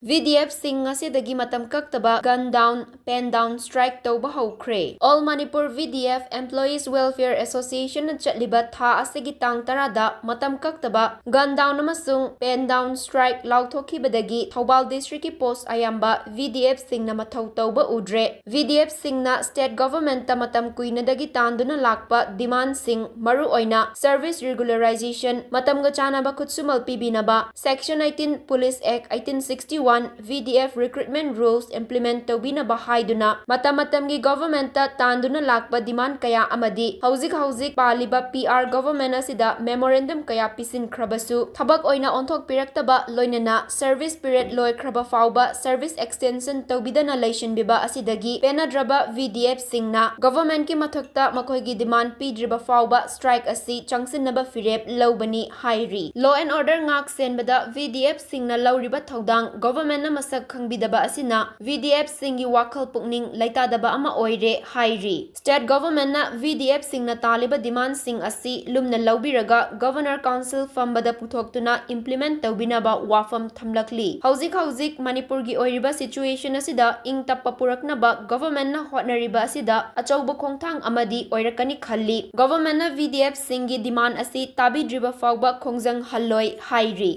VDF sing Ngasidagi Matam Kaktaba gun down, pen down strike Touba Houkhre. All Manipur VDF Employees Welfare Association na chatliba tha asigi tang tarada Matam Kaktaba gun down amasung pen down strike lauthokibadagi Touba District ki post ayamba VDF sing na mathau Touba udre. VDF sing na state government ta Matam kuinadagi tanduna lakpa demand sing maru oina service regularization Matam ga chanaba khutsumal pibinaba Section 18 Police Act 1861 VDF recruitment rules implement tobina bahaiduna matamattamgi government ta tanduna lakpa demand kaya amadi hauzik paliba PR government asida memorandum kaya pisin khrabasu thabak oina onthok piraktaba loinana service period loi khraba fauba service extension tobidana leishin biba asidagi penadraba VDF singna government ki mathakta makoigi demand pidriba fauba strike asi changsinnaba firep lobani hairi law and order ngak senbada VDF singna lauriba thodang government na masak khangbidaba asina VDF singi wakhal pukning laitadaba ama oire hairi state government na VDF singna taliba demand sing asi lumna laubiraga governor council fambada puthoktuna implement tawbinaba wafam thamlakli hauzik manipur gi oiriba situation asida ing tappa puraknaba government na hotnariba asida achauba khongthang amadi oirakani khalli government na VDF singi demand asi tabi driba fawba khongjang halloi hairi